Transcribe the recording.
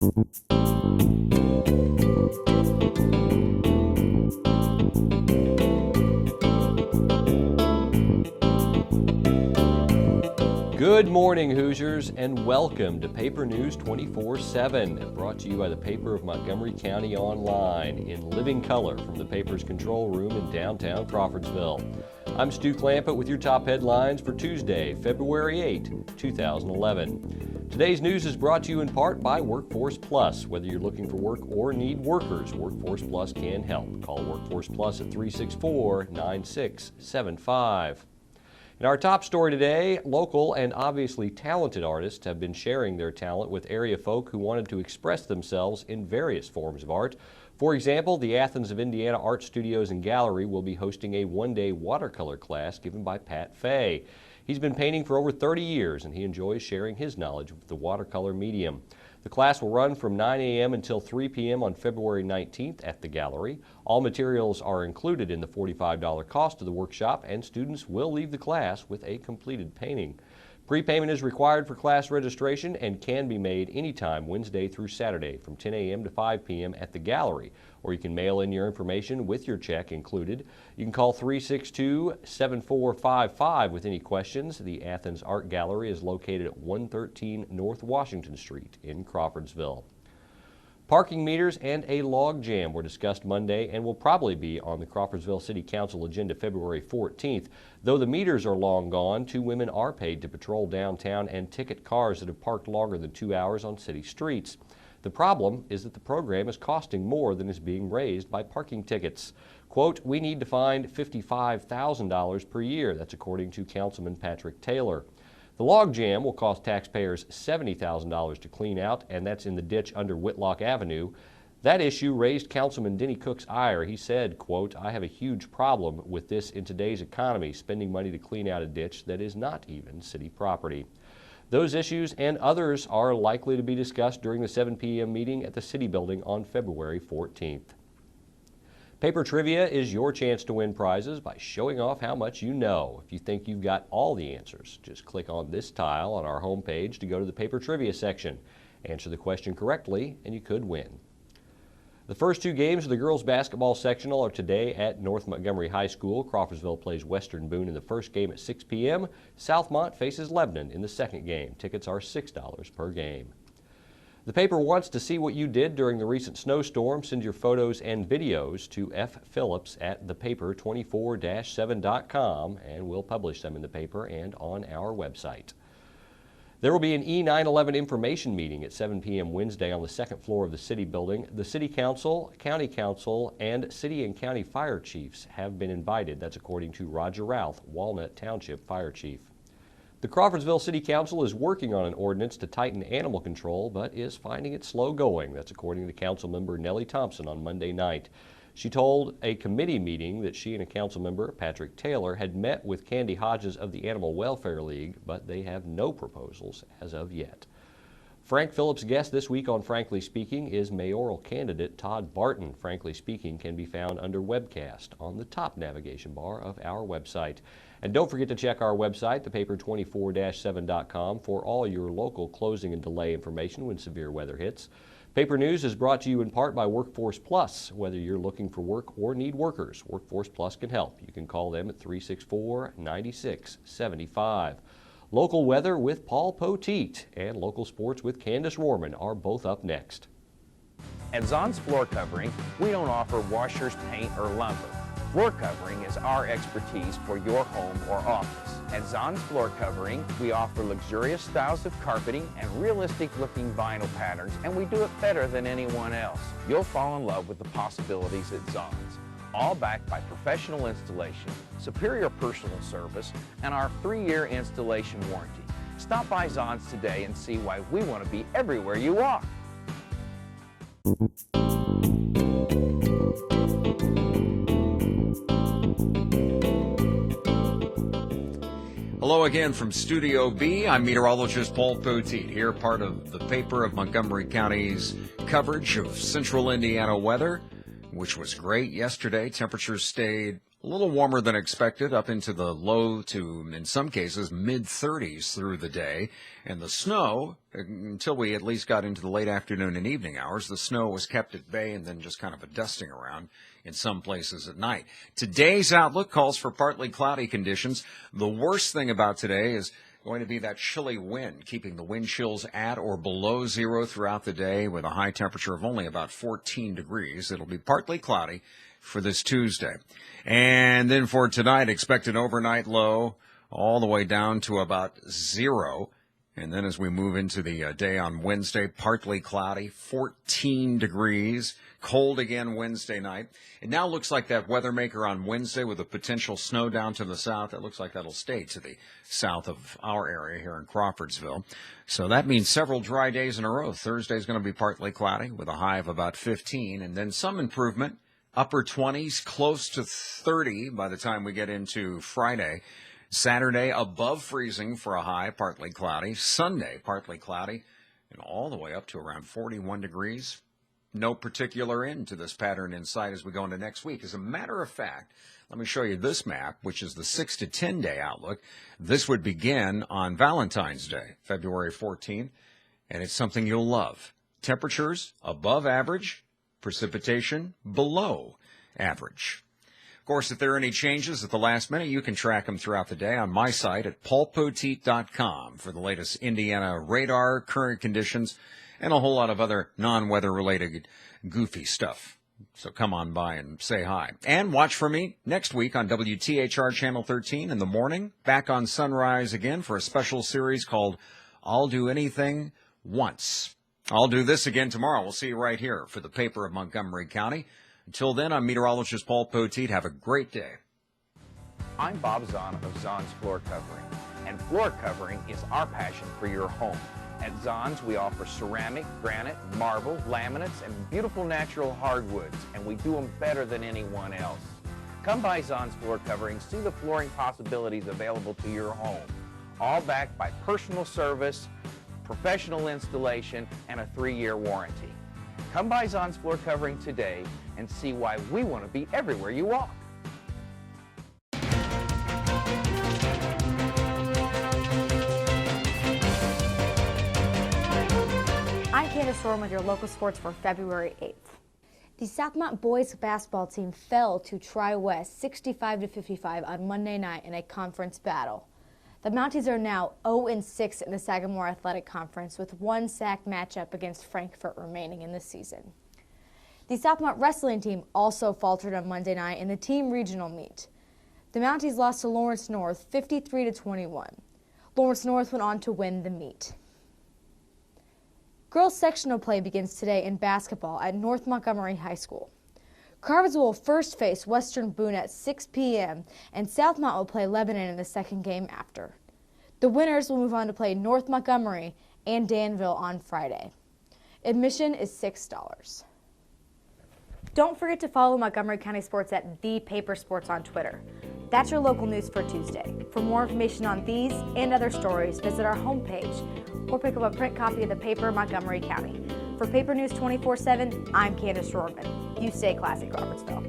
Good morning, Hoosiers, and welcome to Paper News 24/7, brought to you by the Paper of Montgomery County Online in living color from the paper's control room in downtown Crawfordsville. I'm Stu Clampett with your top headlines for Tuesday, February 8, 2011. Today's news is brought to you in part by Workforce Plus. Whether you're looking for work or need workers, Workforce Plus can help. Call Workforce Plus at 364-9675. In our top story today, local and obviously talented artists have been sharing their talent with area folk who wanted to express themselves in various forms of art. For example, the Athens of Indiana Art Studios and Gallery will be hosting a one-day watercolor class given by Pat Fay. He's been painting for over 30 years and he enjoys sharing his knowledge of the watercolor medium. The class will run from 9 a.m. until 3 p.m. on February 19th at the Gallery. All materials are included in the $45 cost of the workshop, and students will leave the class with a completed painting. Prepayment is required for class registration and can be made anytime Wednesday through Saturday from 10 a.m. to 5 p.m. at the Gallery, or you can mail in your information with your check included. You can call 362-7455 with any questions. The Athens Art Gallery is located at 113 North Washington Street in Crawfordsville. Parking meters and a log jam were discussed Monday and will probably be on the Crawfordsville City Council agenda February 14th. Though the meters are long gone, 2 women are paid to patrol downtown and ticket cars that have parked longer than 2 hours on city streets. The problem is that the program is costing more than is being raised by parking tickets. Quote, "We need to find $55,000 per year." That's according to Councilman Patrick Taylor. The log jam will cost taxpayers $70,000 to clean out, and that's in the ditch under Whitlock Avenue. That issue raised Councilman Denny Cook's ire. He said, quote, "I have a huge problem with this in today's economy, spending money to clean out a ditch that is not even city property." Those issues and others are likely to be discussed during the 7 p.m. meeting at the City Building on February 14th. Paper Trivia is your chance to win prizes by showing off how much you know. If you think you've got all the answers, just click on this tile on our homepage to go to the Paper Trivia section. Answer the question correctly and you could win. The first 2 games of the girls basketball sectional are today at North Montgomery High School. Crawfordsville plays Western Boone in the first game at 6 p.m. Southmont faces Lebanon in the second game. Tickets are $6 per game. The paper wants to see what you did during the recent snowstorm. Send your photos and videos to fphillips@thepaper24-7.com and we'll publish them in the paper and on our website. There will be an E911 information meeting at 7 p.m. Wednesday on the second floor of the City Building. The City Council, County Council, and City and County Fire Chiefs have been invited. That's according to Roger Routh, Walnut Township Fire Chief. The Crawfordsville City Council is working on an ordinance to tighten animal control, but is finding it slow going. That's according to Council Member Nellie Thompson on Monday night. She told a committee meeting that she and a council member, Patrick Taylor, had met with Candy Hodges of the Animal Welfare League, but they have no proposals as of yet. Frank Phillips' guest this week on Frankly Speaking is mayoral candidate Todd Barton. Frankly Speaking can be found under webcast on the top navigation bar of our website. And don't forget to check our website, thepaper24-7.com, for all your local closing and delay information when severe weather hits. Paper News is brought to you in part by Workforce Plus. Whether you're looking for work or need workers, Workforce Plus can help. You can call them at 364-9675. Local weather with Paul Poteet and local sports with Candace Rohrman are both up next. At Zon's Floor Covering, we don't offer washers, paint, or lumber. Floor covering is our expertise for your home or office. At Zon's Floor Covering, we offer luxurious styles of carpeting and realistic-looking vinyl patterns, and we do it better than anyone else. You'll fall in love with the possibilities at Zon's. All backed by professional installation, superior personal service, and our 3-year installation warranty. Stop by Zon's today and see why we want to be everywhere you are. Hello again from Studio B. I'm meteorologist Paul Poteet, here part of the Paper of Montgomery County's coverage of central Indiana weather, which was great yesterday. Temperatures stayed A little warmer than expected, up into the low to, in some cases, mid-30s through the day. And the snow, until we at least got into the late afternoon and evening hours, the snow was kept at bay and then just kind of a dusting around in some places at night. Today's outlook calls for partly cloudy conditions. The worst thing about today is going to be that chilly wind, keeping the wind chills at or below zero throughout the day with a high temperature of only about 14 degrees. It'll be partly cloudy for this Tuesday. And then for tonight, expect an overnight low all the way down to about zero. And then as we move into the day on Wednesday, partly cloudy, 14 degrees, cold again Wednesday night. It now looks like that weather maker on Wednesday with a potential snow down to the south. It looks like that'll stay to the south of our area here in Crawfordsville. So that means several dry days in a row. Thursday is going to be partly cloudy with a high of about 15, and then some improvement. Upper 20s, close to 30 by the time we get into Friday. Saturday, above freezing for a high, partly cloudy. Sunday, partly cloudy, and all the way up to around 41 degrees. No particular end to this pattern in sight as we go into next week. As a matter of fact, let me show you this map, which is the 6 to 10 day outlook. This would begin on Valentine's Day, February 14th, and it's something you'll love. Temperatures above average. Precipitation below average. Of course, if there are any changes at the last minute, you can track them throughout the day on my site at paulpoteet.com for the latest Indiana radar, current conditions, and a whole lot of other non-weather related goofy stuff. So come on by and say hi. And watch for me next week on WTHR Channel 13 in the morning, back on Sunrise again for a special series called I'll Do Anything Once. I'll do this again tomorrow. We'll see you right here for the paper of Montgomery County. Until then, I'm meteorologist Paul Poteet. Have a great day. I'm Bob Zahn of Zahn's Floor Covering, and floor covering is our passion for your home. At Zahn's, we offer ceramic, granite, marble, laminates, and beautiful natural hardwoods, and we do them better than anyone else. Come by Zahn's Floor Covering, see the flooring possibilities available to your home, all backed by personal service, professional installation, and a 3-year warranty. Come by Zahn's Floor Covering today and see why we want to be everywhere you walk. I'm Candace Storm with your local sports for February 8th. The Southmont boys basketball team fell to Tri-West 65-55 on Monday night in a conference battle. The Mounties are now 0-6 in the Sagamore Athletic Conference with one SAC matchup against Frankfort remaining in the season. The Southmont wrestling team also faltered on Monday night in the team regional meet. The Mounties lost to Lawrence North 53-21. Lawrence North went on to win the meet. Girls sectional play begins today in basketball at North Montgomery High School. Crawfordsville will first face Western Boone at 6 p.m. and Southmont will play Lebanon in the second game after. The winners will move on to play North Montgomery and Danville on Friday. Admission is $6. Don't forget to follow Montgomery County Sports at The Paper Sports on Twitter. That's your local news for Tuesday. For more information on these and other stories, visit our homepage or pick up a print copy of the paper Montgomery County. For Paper News 24/7, I'm Candace Rorman. You stay classy, Crawfordsville.